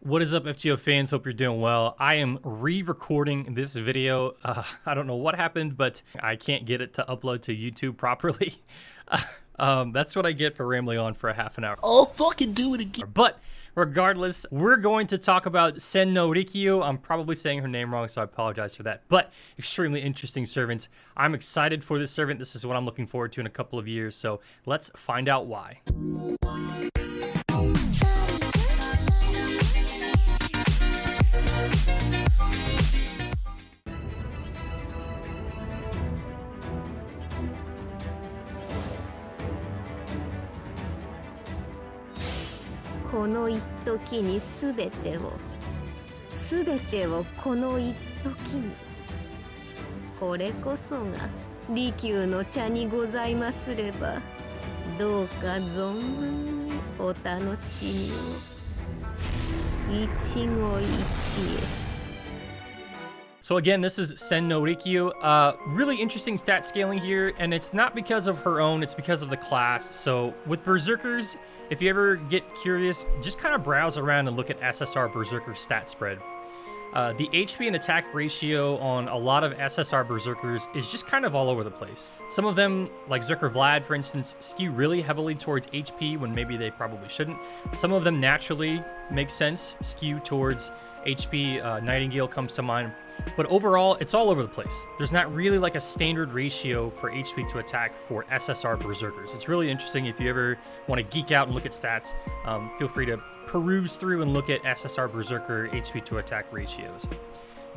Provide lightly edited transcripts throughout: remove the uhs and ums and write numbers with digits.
What is up, FGO fans? Hope you're doing well. I am re-recording this video. I don't know what happened, but I can't get it to upload to YouTube properly. That's what I get for rambling on for a half an hour. I'll fucking do it again. But regardless, we're going to talk about Sen no Rikyū. I'm probably saying her name wrong, so I apologize for that. But extremely interesting servant. I'm excited for this servant. This is what I'm looking forward to in a couple of years. So let's find out why. この一時にすべてをこの一時にこれこそが利休の茶にございますればどうか存分にお楽しみを一期一会 So again, this is Sen no Rikyū. Really interesting stat scaling here, and it's not because of her own, it's because of the class. So with Berserkers, if you ever get curious, just kind of browse around and look at SSR Berserker stat spread. The HP and attack ratio on a lot of SSR Berserkers is just kind of all over the place. Some of them, like Zerker Vlad, for instance, skew really heavily towards HP when maybe they probably shouldn't. Some of them naturally make sense, skew towards HP. Nightingale comes to mind. But overall, it's all over the place. There's not really like a standard ratio for HP to attack for SSR Berserkers. It's really interesting. If you ever want to geek out and look at stats, feel free to peruse through and look at SSR Berserker HP to attack ratios.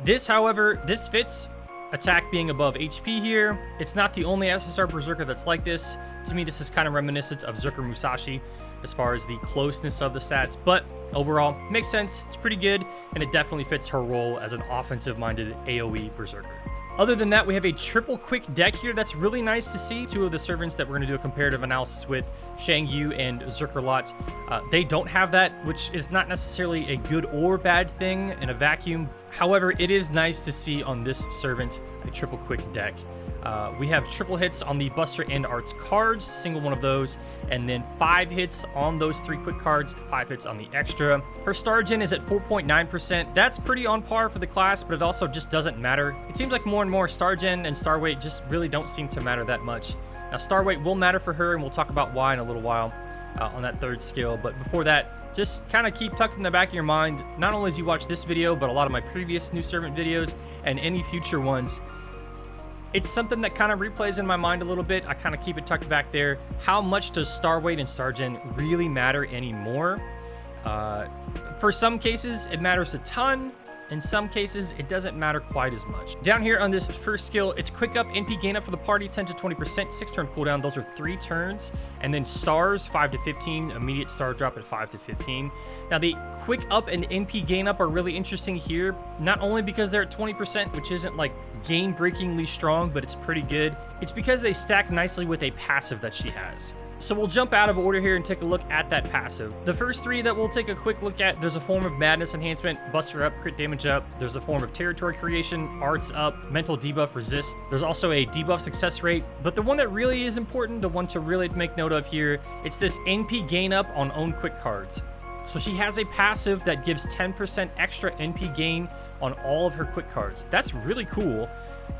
This, however, this fits. Attack being above HP here. It's not the only SSR Berserker that's like this. To me, this is kind of reminiscent of Zerker Musashi as far as the closeness of the stats, but overall, makes sense. It's pretty good, and it definitely fits her role as an offensive-minded AoE Berserker. Other than that, we have a triple quick deck here that's really nice to see. Two of the servants that we're going to do a comparative analysis with, Xiang Yu and Zerkerlot, they don't have that, which is not necessarily a good or bad thing in a vacuum. However, it is nice to see on this servant a triple quick deck. We have triple hits on the Buster and Arts cards, single one of those, and then 5 hits on those 3 quick cards, 5 hits on the extra. Her star gen is at 4.9%. That's pretty on par for the class, but it also just doesn't matter. It seems like more and more star gen and star weight just really don't seem to matter that much. Now, star weight will matter for her, and we'll talk about why in a little while on that 3rd skill. But before that, just kind of keep tucked in the back of your mind, not only as you watch this video, but a lot of my previous new servant videos and any future ones. It's something that kind of replays in my mind a little bit. I kind of keep it tucked back there. How much does star weight and star gen really matter anymore? For some cases, it matters a ton. In some cases, it doesn't matter quite as much. Down here on this first skill, it's quick up, NP gain up for the party, 10 to 20%, 6 turn cooldown. Those are 3 turns. And then stars, 5 to 15, immediate star drop at 5 to 15. Now, the quick up and NP gain up are really interesting here, not only because they're at 20%, which isn't like game-breakingly strong, but it's pretty good. It's because they stack nicely with a passive that she has. So we'll jump out of order here and take a look at that passive. The first 3 that we'll take a quick look at, there's a form of madness enhancement, buster up, crit damage up. There's a form of territory creation, arts up, mental debuff, resist. There's also a debuff success rate, but the one that really is important, the one to really make note of here, it's this NP gain up on own quick cards. So she has a passive that gives 10% extra NP gain on all of her quick cards. That's really cool.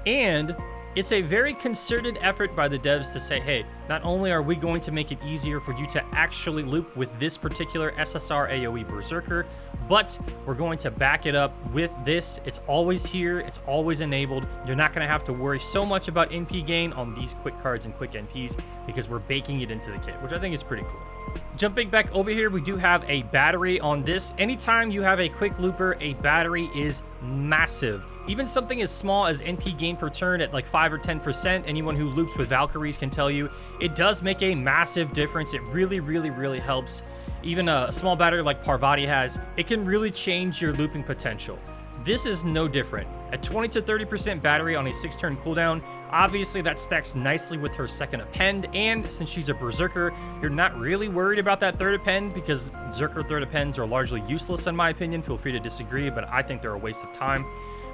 And it's a very concerted effort by the devs to say, hey, not only are we going to make it easier for you to actually loop with this particular SSR AoE Berserker, but we're going to back it up with this. It's always here. It's always enabled. You're not going to have to worry so much about NP gain on these quick cards and quick NPs because we're baking it into the kit, which I think is pretty cool. Jumping back over here, we do have a battery on this. Anytime you have a quick looper, a battery is massive. Even something as small as NP gain per turn at like 5 or 10%, anyone who loops with Valkyries can tell you, it does make a massive difference. It really, really, really helps. Even a small battery like Parvati has, it can really change your looping potential. This is no different. At 20 to 30% battery on a 6-turn cooldown, obviously that stacks nicely with her second append, and since she's a Berserker, you're not really worried about that 3rd append because Zerker 3rd appends are largely useless in my opinion. Feel free to disagree, but I think they're a waste of time.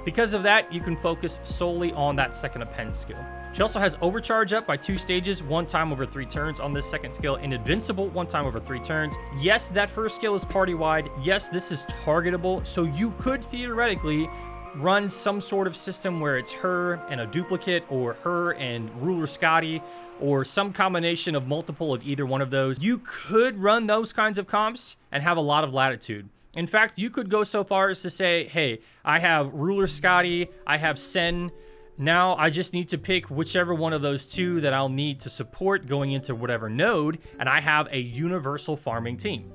Because of that, you can focus solely on that second append skill. She also has Overcharge up by 2 stages, 1 time over 3 turns on this second skill, and Invincible 1 time over 3 turns. Yes, that first skill is party-wide. Yes, this is targetable, so you could theoretically run some sort of system where it's her and a duplicate, or her and Ruler Scotty, or some combination of multiple of either one of those. You could run those kinds of comps and have a lot of latitude. In fact, you could go so far as to say, hey, I have Ruler Scotty, I have Sen. Now I just need to pick whichever one of those two that I'll need to support going into whatever node, and I have a universal farming team.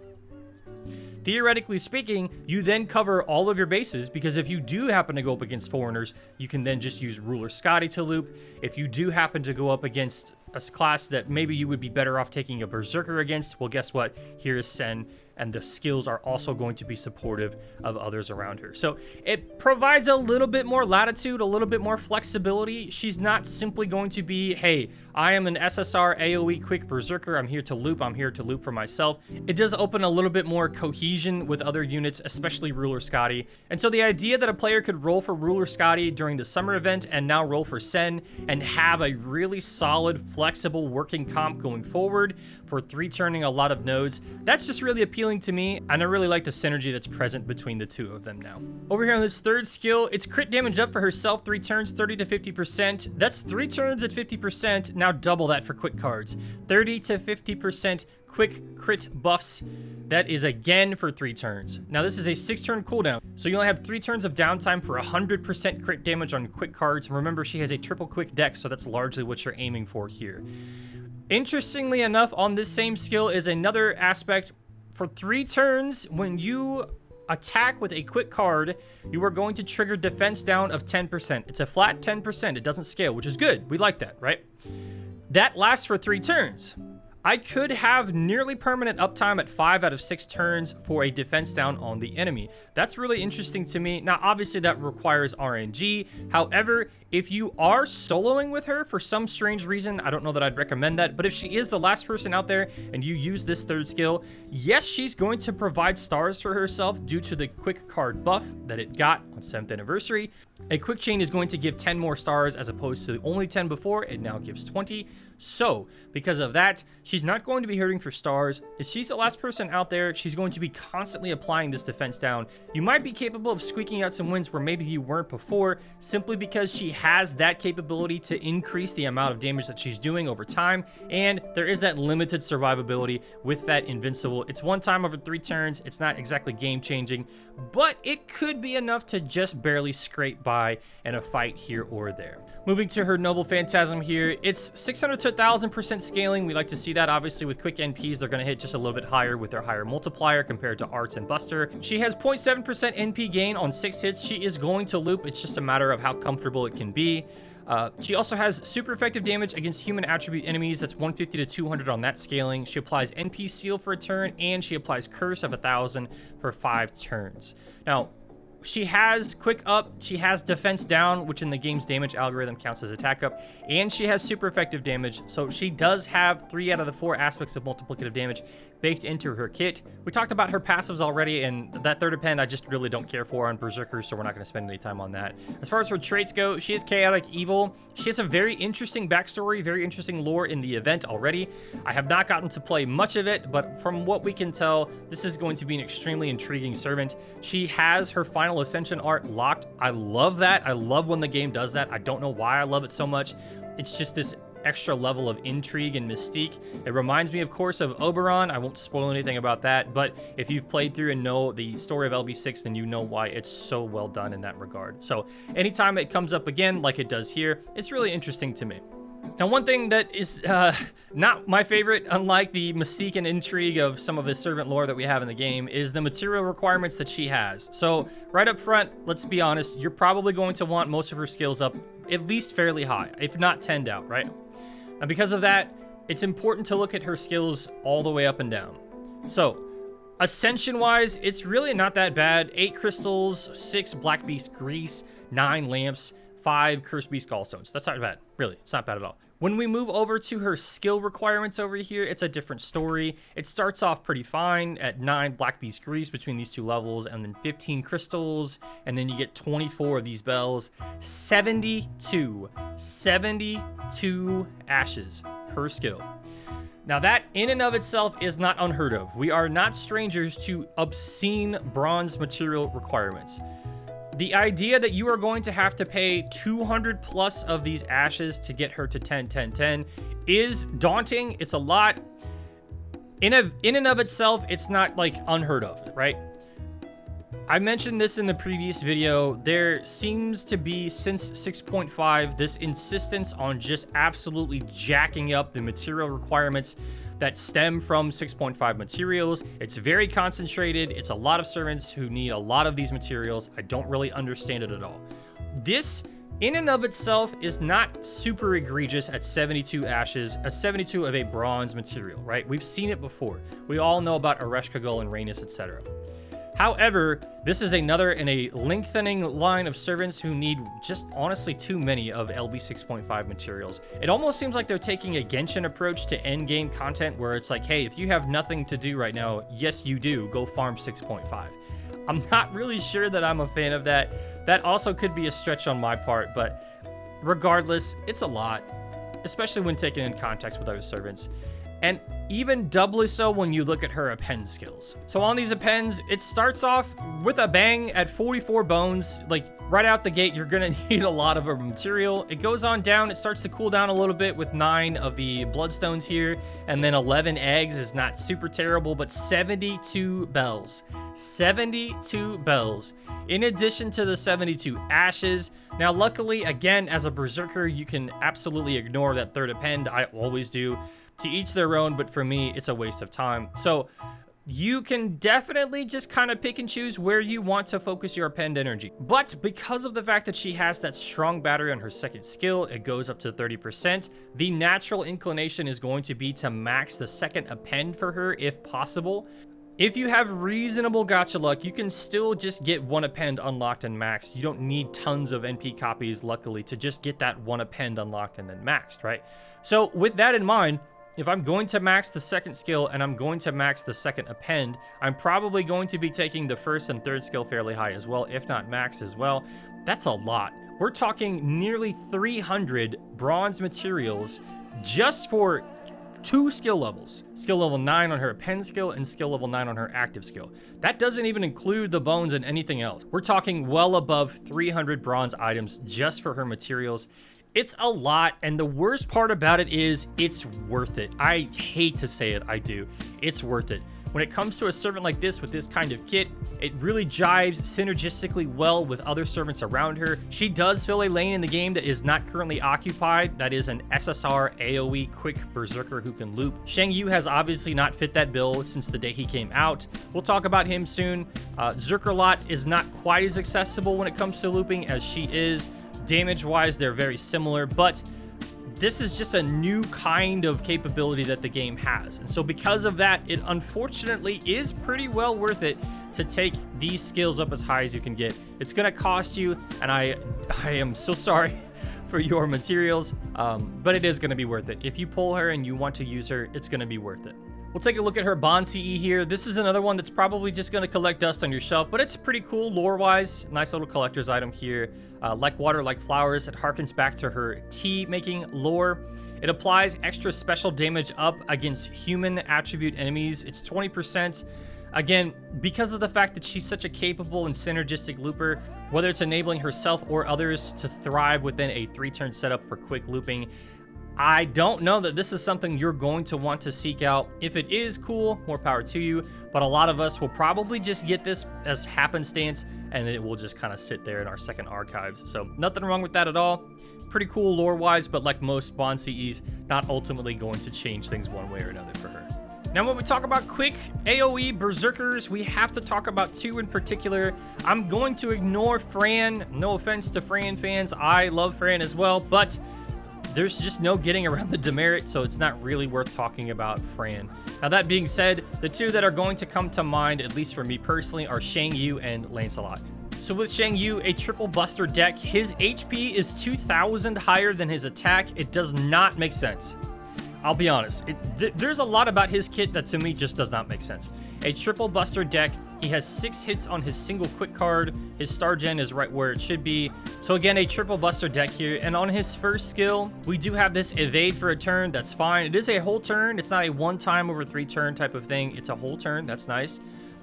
Theoretically speaking, you then cover all of your bases, because if you do happen to go up against foreigners, you can then just use Ruler Scotty to loop. If you do happen to go up against a class that maybe you would be better off taking a Berserker against, well, guess what? Here is Sen, and the skills are also going to be supportive of others around her. So it provides a little bit more latitude, a little bit more flexibility. She's not simply going to be, hey, I am an SSR AoE quick Berserker. I'm here to loop for myself. It does open a little bit more cohesion with other units, especially Ruler Scotty. And so the idea that a player could roll for Ruler Scotty during the summer event and now roll for Sen and have a really solid, flexible working comp going forward for 3-turning a lot of nodes, that's just really appealing to me, and I really like the synergy that's present between the two of them now. Over here on this third skill, it's crit damage up for herself 3 turns, 30 to 50%. That's 3 turns at 50%. Now double that for quick cards. 30 to 50% quick crit buffs. That is again for 3 turns. Now this is a 6-turn cooldown, so you only have 3 turns of downtime for 100% crit damage on quick cards. And remember, she has a triple quick deck, so that's largely what you're aiming for here. Interestingly enough, on this same skill is another aspect. For 3 turns, when you attack with a quick card, you are going to trigger defense down of 10%. It's a flat 10%. It doesn't scale, which is good. We like that, right? That lasts for 3 turns. I could have nearly permanent uptime at 5 out of 6 turns for a defense down on the enemy. That's really interesting to me. Now, obviously, that requires RNG. However, if you are soloing with her for some strange reason, I don't know that I'd recommend that, but if she is the last person out there and you use this third skill, yes, she's going to provide stars for herself due to the quick card buff that it got on 7th anniversary. A quick chain is going to give 10 more stars as opposed to only 10 before. It now gives 20. So, because of that, she's not going to be hurting for stars. If she's the last person out there, she's going to be constantly applying this defense down. You might be capable of squeaking out some wins where maybe you weren't before, simply because she has that capability to increase the amount of damage that she's doing over time, and there is that limited survivability with that invincible. It's 1 time over 3 turns. It's not exactly game-changing, but it could be enough to just barely scrape by in a fight here or there. Moving to her Noble Phantasm here, it's 600 to 1000% scaling. We like to see that. Obviously, with quick NPs, they're going to hit just a little bit higher with their higher multiplier compared to Arts and Buster. She has 0.7% NP gain on 6 hits. She is going to loop. It's just a matter of how comfortable it can be. She also has super effective damage against human attribute enemies. That's 150 to 200 on that scaling. She applies NP Seal for a turn, and she applies Curse of 1000 for 5 turns. Now, she has quick up, she has defense down, which in the game's damage algorithm counts as attack up, and she has super effective damage. So she does have 3 out of the 4 aspects of multiplicative damage baked into her kit. We talked about her passives already, and that third append I just really don't care for on Berserkers, so we're not going to spend any time on that. As far as her traits go, she is chaotic evil. She has a very interesting backstory, very interesting lore in the event already. I have not gotten to play much of it, but from what we can tell, this is going to be an extremely intriguing servant. She has her final ascension art locked. I love that. I love when the game does that. I don't know why I love it so much. It's just this extra level of intrigue and mystique. It reminds me, of course, of Oberon. I won't spoil anything about that, but if you've played through and know the story of LB6, then you know why it's so well done in that regard. So anytime it comes up again, like it does here, it's really interesting to me. Now, one thing that is not my favorite, unlike the mystique and intrigue of some of the servant lore that we have in the game, is the material requirements that she has. So right up front, let's be honest, you're probably going to want most of her skills up at least fairly high, if not 10'd out, right? And because of that, it's important to look at her skills all the way up and down. So ascension-wise, it's really not that bad. 8 crystals, 6 black beast grease, 9 lamps, 5 cursed beast gallstones. That's not bad, really. It's not bad at all. When we move over to her skill requirements over here, it's a different story. It starts off pretty fine at 9 Black Beast Grease between these two levels, and then 15 crystals, and then you get 24 of these bells. 72 ashes per skill. Now that in and of itself is not unheard of. We are not strangers to obscene bronze material requirements. The idea that you are going to have to pay 200 plus of these ashes to get her to 10, 10, 10 is daunting. It's a lot. In and of itself, it's not like unheard of, right? I mentioned this in the previous video. There seems to be, since 6.5, this insistence on just absolutely jacking up the material requirements that stem from 6.5 materials. It's very concentrated. It's a lot of servants who need a lot of these materials. I don't really understand it at all. This, in and of itself, is not super egregious at 72 ashes, at 72 of a bronze material, right? We've seen it before. We all know about Ereshkigal and Rhaenys, etc. However, this is another in a lengthening line of servants who need just honestly too many of LB 6.5 materials. It almost seems like they're taking a Genshin approach to endgame content where it's like, hey, if you have nothing to do right now, yes, you do, go farm 6.5. I'm not really sure that I'm a fan of that. That also could be a stretch on my part, but regardless, it's a lot, especially when taken in context with other servants. And even doubly so when you look at her append skills. So on these appends, it starts off with a bang at 44 bones. Like right out the gate, you're gonna need a lot of her material. It goes on down, it starts to cool down a little bit with 9 of the bloodstones here, and then 11 eggs is not super terrible, but 72 bells. 72 bells. In addition to the 72 ashes. Now, luckily, again, as a berserker, you can absolutely ignore that third append. I always do. To each their own, but for me, it's a waste of time. So you can definitely just kind of pick and choose where you want to focus your append energy. But because of the fact that she has that strong battery on her second skill, it goes up to 30%. The natural inclination is going to be to max the second append for her if possible. If you have reasonable gacha luck, you can still just get one append unlocked and maxed. You don't need tons of NP copies, luckily, to just get that one append unlocked and then maxed, right? So with that in mind, if I'm going to max the second skill and I'm going to max the second append, I'm probably going to be taking the first and third skill fairly high as well, if not max as well. That's a lot. We're talking nearly 300 bronze materials just for 2 skill levels. Skill level 9 on her append skill and skill level 9 on her active skill. That doesn't even include the bones and anything else. We're talking well above 300 bronze items just for her materials. It's a lot, and the worst part about it is it's worth it. I hate to say it, I do. It's worth it. When it comes to a servant like this with this kind of kit, it really jives synergistically well with other servants around her. She does fill a lane in the game that is not currently occupied. That is an SSR AoE quick berserker who can loop. Xiang Yu has obviously not fit that bill since the day he came out. We'll talk about him soon. Zerkerlot is not quite as accessible when it comes to looping as she is. Damage-wise, they're very similar, but this is just a new kind of capability that the game has. And so because of that, it unfortunately is pretty well worth it to take these skills up as high as you can get. It's going to cost you, and I am so sorry for your materials, but it is going to be worth it. If you pull her and you want to use her, it's going to be worth it. We'll take a look at her Bond CE here. This is another one that's probably just going to collect dust on your shelf, but it's pretty cool lore-wise. Nice little collector's item here. Like water, like flowers, it harkens back to her tea-making lore. It applies extra special damage up against human attribute enemies. It's 20%. Again, because of the fact that she's such a capable and synergistic looper, whether it's enabling herself or others to thrive within a 3-turn setup for quick looping, I don't know that this is something you're going to want to seek out. If it is cool, more power to you, but a lot of us will probably just get this as happenstance, and it will just kind of sit there in our second archives. So nothing wrong with that at all. Pretty cool lore-wise, but like most Bond CEs, not ultimately going to change things one way or another for her. Now, when we talk about quick AoE berserkers, we have to talk about 2 in particular. I'm going to ignore Fran. No offense to Fran fans. I love Fran as well, but there's just no getting around the demerit, so it's not really worth talking about Fran. Now, that being said, the 2 that are going to come to mind, at least for me personally, are Xiang Yu and Lancelot. So with Xiang Yu, a triple buster deck, his HP is 2,000 higher than his attack. It does not make sense. I'll be honest. There's a lot about his kit that to me just does not make sense. A triple buster deck, he has 6 hits on his single quick card. His star gen is right where it should be. So again, a triple buster deck here. And on his first skill, we do have this evade for a turn. That's fine. It is a whole turn. It's not a 1 time over 3 turn type of thing. It's a whole turn. That's nice.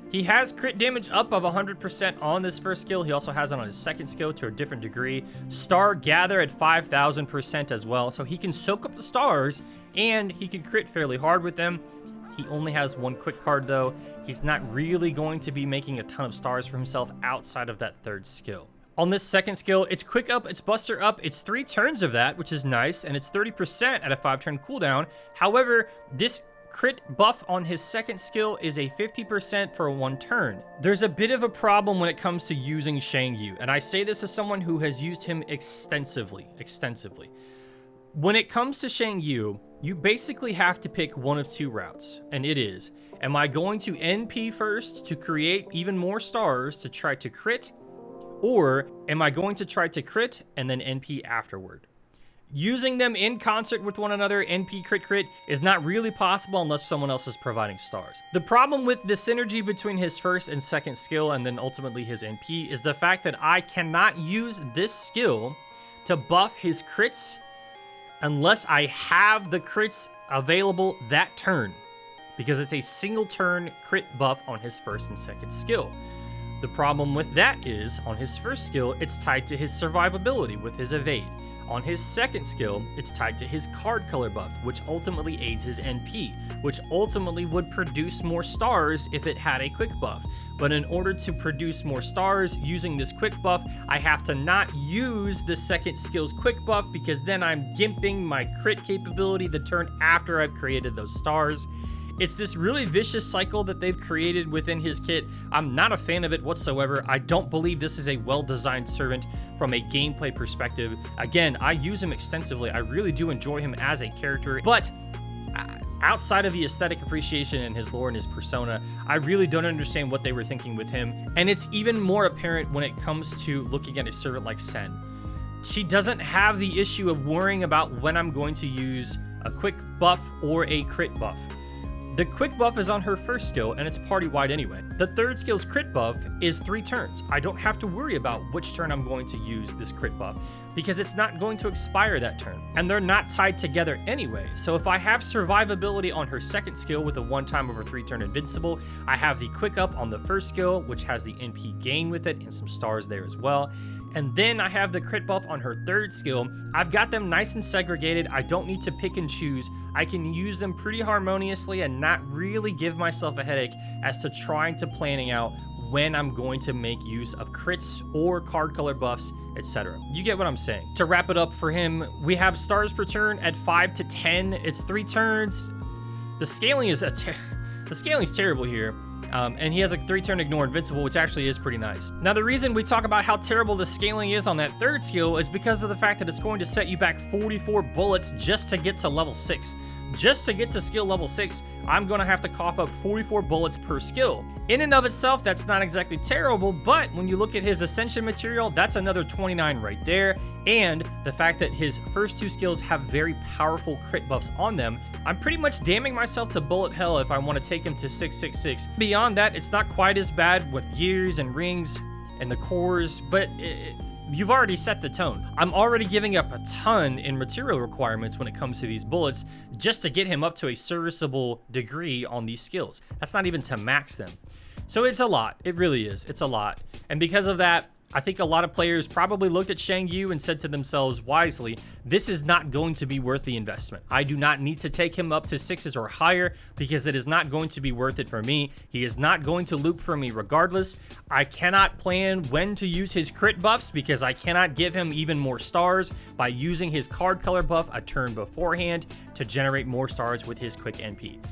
He has crit damage up of 100% on this first skill. He also has it on his second skill to a different degree. Star gather at 5,000% as well. So he can soak up the stars and he can crit fairly hard with them. He only has 1 quick card though. He's not really going to be making a ton of stars for himself outside of that third skill. On this second skill, it's quick up, it's buster up, it's 3 turns of that, which is nice, and it's 30% at a 5-turn cooldown. However, this crit buff on his second skill is a 50% for 1 turn. There's a bit of a problem when it comes to using Xiang Yu, and I say this as someone who has used him extensively. When it comes to Xiang Yu, you basically have to pick one of 2 routes, and it is, am I going to NP first to create even more stars to try to crit, or am I going to try to crit and then NP afterward? Using them in concert with one another, NP crit is not really possible unless someone else is providing stars. The problem with the synergy between his first and second skill and then ultimately his NP is the fact that I cannot use this skill to buff his crits unless I have the crits available that turn, because it's a single turn crit buff on his first and second skill. The problem with that is on his first skill, it's tied to his survivability with his evade. On his second skill, it's tied to his card color buff, which ultimately aids his NP, which ultimately would produce more stars if it had a quick buff. But in order to produce more stars using this quick buff, I have to not use the second skill's quick buff, because then I'm gimping my crit capability the turn after I've created those stars. It's this really vicious cycle that they've created within his kit. I'm not a fan of it whatsoever. I don't believe this is a well-designed servant from a gameplay perspective. Again, I use him extensively. I really do enjoy him as a character, but outside of the aesthetic appreciation and his lore and his persona, I really don't understand what they were thinking with him. And it's even more apparent when it comes to looking at a servant like Sen. She doesn't have the issue of worrying about when I'm going to use a quick buff or a crit buff. The quick buff is on her first skill, and it's party-wide anyway. The third skill's crit buff is 3 turns. I don't have to worry about which turn I'm going to use this crit buff, because it's not going to expire that turn. And they're not tied together anyway. So if I have survivability on her second skill with a 1-time over 3-turn invincible, I have the quick up on the first skill, which has the NP gain with it and some stars there as well. And then I have the crit buff on her third skill. I've got them nice and segregated. I don't need to pick and choose. I can use them pretty harmoniously and not really give myself a headache as to trying to planning out when I'm going to make use of crits or card color buffs, etc. You get what I'm saying. To wrap it up for him, we have stars per turn at 5 to 10. It's 3 turns. The scaling is terrible here. And he has a 3-turn ignore invincible, which actually is pretty nice. Now, the reason we talk about how terrible the scaling is on that third skill is because of the fact that it's going to set you back 44 bullets just to get to level 6. Just to get to skill level 6, I'm going to have to cough up 44 bullets per skill. In and of itself, that's not exactly terrible, but when you look at his ascension material, that's another 29 right there. And the fact that his first 2 skills have very powerful crit buffs on them, I'm pretty much damning myself to bullet hell if I want to take him to 666. Beyond that, it's not quite as bad with gears and rings and the cores, but you've already set the tone. I'm already giving up a ton in material requirements when it comes to these bullets just to get him up to a serviceable degree on these skills. That's not even to max them. So it's a lot. It really is. It's a lot. And because of that, I think a lot of players probably looked at Xiang Yu and said to themselves wisely, this is not going to be worth the investment. I do not need to take him up to 6s or higher because it is not going to be worth it for me. He is not going to loop for me regardless. I cannot plan when to use his crit buffs because I cannot give him even more stars by using his card color buff a turn beforehand to generate more stars with his quick NP.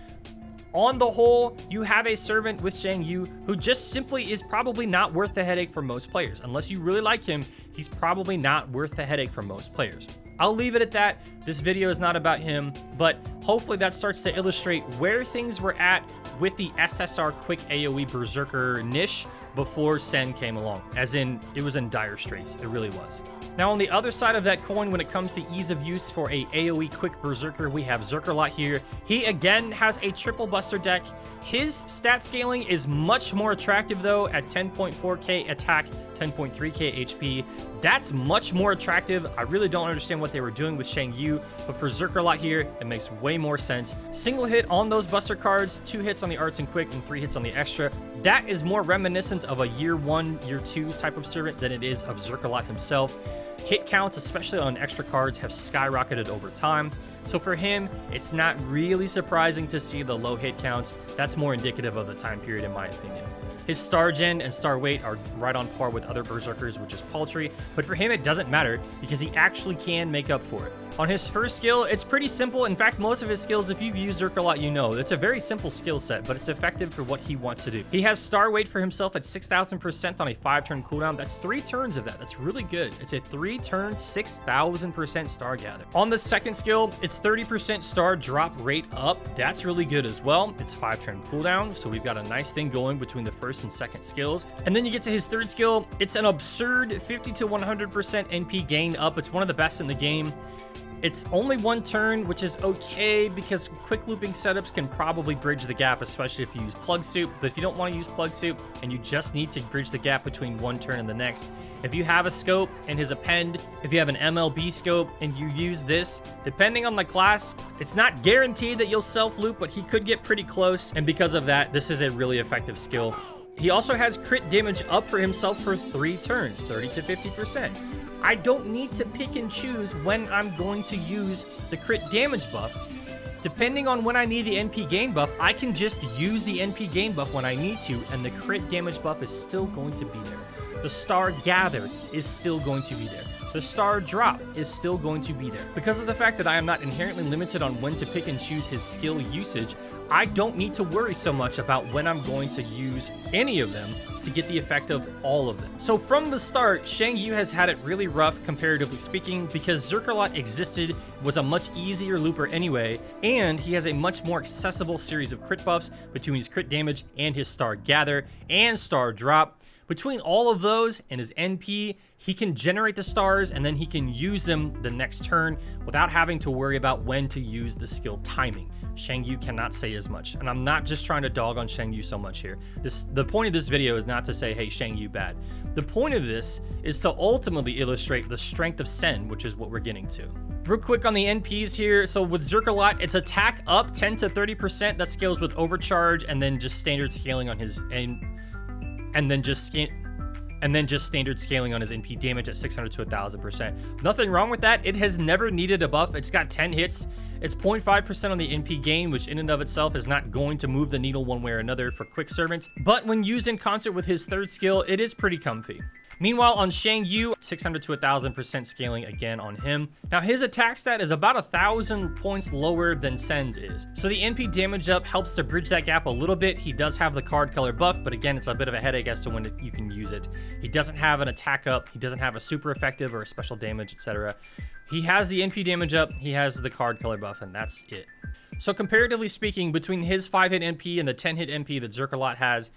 On the whole, you have a servant with Xiang Yu who just simply is probably not worth the headache for most players. Unless you really like him, he's probably not worth the headache for most players. I'll leave it at that. This video is not about him, but hopefully that starts to illustrate where things were at with the SSR quick AoE Berserker niche before Sen came along, as in it was in dire straits. It really was. Now on the other side of that coin, when it comes to ease of use for a AoE quick berserker, we have Zerkerlot here. He again has a triple buster deck. His stat scaling is much more attractive though at 10.4k attack, 10.3k HP. That's much more attractive. I really don't understand what they were doing with Xiang Yu, but for Zerkerlot here, it makes way more sense. Single hit on those buster cards, 2 hits on the arts and quick, and 3 hits on the extra. That is more reminiscent of a year 1, year 2 type of servant than it is of Zerkerlot himself. Hit counts, especially on extra cards, have skyrocketed over time. So for him, it's not really surprising to see the low hit counts. That's more indicative of the time period in my opinion. His star gen and star weight are right on par with other berserkers, which is paltry, but for him it doesn't matter because he actually can make up for it. On his first skill, it's pretty simple. In fact, most of his skills, if you've used Zerkerlot, you know, it's a very simple skill set, but it's effective for what he wants to do. He has star weight for himself at 6,000% on a 5-turn cooldown. That's 3 turns of that. That's really good. It's a 3-turn, 6,000% star gather. On the second skill, it's 30% star drop rate up. That's really good as well. It's 5-turn cooldown, so we've got a nice thing going between the first and second skills. And then you get to his third skill, it's an absurd 50 to 100% NP gain up. It's one of the best in the game. It's only 1 turn, which is okay because quick looping setups can probably bridge the gap, especially if you use Plug Soup. But if you don't want to use Plug Soup and you just need to bridge the gap between 1 turn and the next, if you have a scope and his append, if you have an MLB scope and you use this, depending on the class, it's not guaranteed that you'll self-loop, but he could get pretty close. And because of that, this is a really effective skill. He also has crit damage up for himself for 3 turns, 30 to 50%. I don't need to pick and choose when I'm going to use the crit damage buff. Depending on when I need the NP gain buff, I can just use the NP gain buff when I need to, and the crit damage buff is still going to be there. The star gather is still going to be there. The star drop is still going to be there. Because of the fact that I am not inherently limited on when to pick and choose his skill usage, I don't need to worry so much about when I'm going to use any of them to get the effect of all of them. So from the start, Xiang Yu has had it really rough, comparatively speaking, because Zerkerlot existed, was a much easier looper anyway, and he has a much more accessible series of crit buffs between his crit damage and his star gather and star drop. Between all of those and his NP, he can generate the stars and then he can use them the next turn without having to worry about when to use the skill timing. Xiang Yu cannot say as much, and I'm not just trying to dog on Xiang Yu so much here. The point of this video is not to say, hey, Xiang Yu bad. The point of this is to ultimately illustrate the strength of Sen, which is what we're getting to. Real quick on the NPs here. So with Zerkerlot, it's attack up 10 to 30%. That scales with overcharge and then just standard scaling on his and then just standard scaling on his NP damage at 600 to 1,000%. Nothing wrong with that. It has never needed a buff. It's got 10 hits. It's 0.5% on the NP gain, which in and of itself is not going to move the needle one way or another for quick servants. But when used in concert with his third skill, it is pretty comfy. Meanwhile, on Xiang Yu, 600 to 1,000% scaling again on him. Now, his attack stat is about 1,000 points lower than Sen's is. So the NP damage up helps to bridge that gap a little bit. He does have the card color buff, but again, it's a bit of a headache as to when you can use it. He doesn't have an attack up. He doesn't have a super effective or a special damage, etc. He has the NP damage up. He has the card color buff, and that's it. So comparatively speaking, between his 5-hit NP and the 10-hit NP that Zerkerlot has,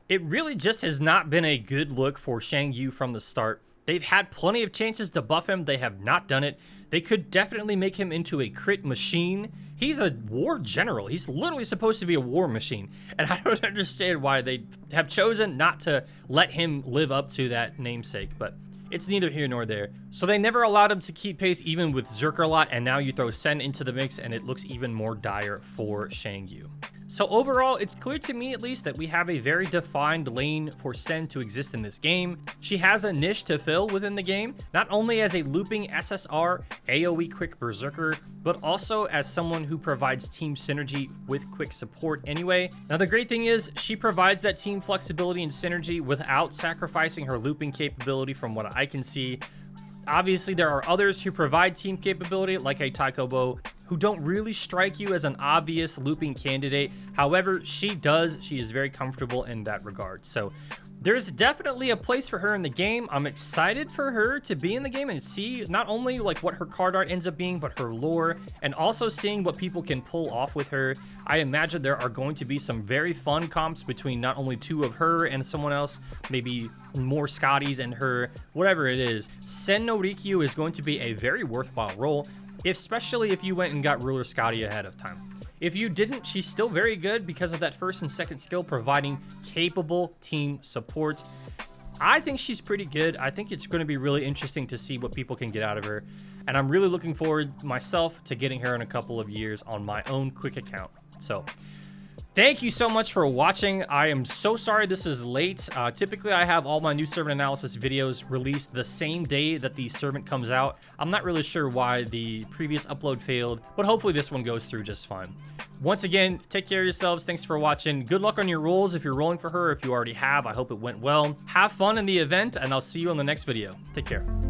it really just has not been a good look for Xiang Yu from the start. They've had plenty of chances to buff him. They have not done it. They could definitely make him into a crit machine. He's a war general. He's literally supposed to be a war machine. And I don't understand why they have chosen not to let him live up to that namesake. But it's neither here nor there. So they never allowed him to keep pace even with Zerkerlot, and now you throw Sen into the mix and it looks even more dire for Xiang Yu. So overall, it's clear to me at least that we have a very defined lane for Sen to exist in this game. She has a niche to fill within the game, not only as a looping SSR, AoE quick berserker, but also as someone who provides team synergy with quick support anyway. Now the great thing is, she provides that team flexibility and synergy without sacrificing her looping capability from what I can see. Obviously, there are others who provide team capability, like a Taikobo, who don't really strike you as an obvious looping candidate. However, she is very comfortable in that regard. So there's definitely a place for her in the game. I'm excited for her to be in the game and see not only like what her card art ends up being, but her lore, and also seeing what people can pull off with her. I imagine there are going to be some very fun comps between not only two of her and someone else, maybe more Scotties and her, whatever it is. Sen no Rikyū is going to be a very worthwhile role, especially if you went and got Ruler Scotty ahead of time. If you didn't, she's still very good because of that first and second skill, providing capable team support. I think she's pretty good. I think it's going to be really interesting to see what people can get out of her. And I'm really looking forward myself to getting her in a couple of years on my own quick account. So thank you so much for watching. I am so sorry this is late. Typically, I have all my new servant analysis videos released the same day that the servant comes out. I'm not really sure why the previous upload failed, but hopefully this one goes through just fine. Once again, take care of yourselves. Thanks for watching. Good luck on your rolls if you're rolling for her. If you already have, I hope it went well. Have fun in the event, and I'll see you on the next video. Take care.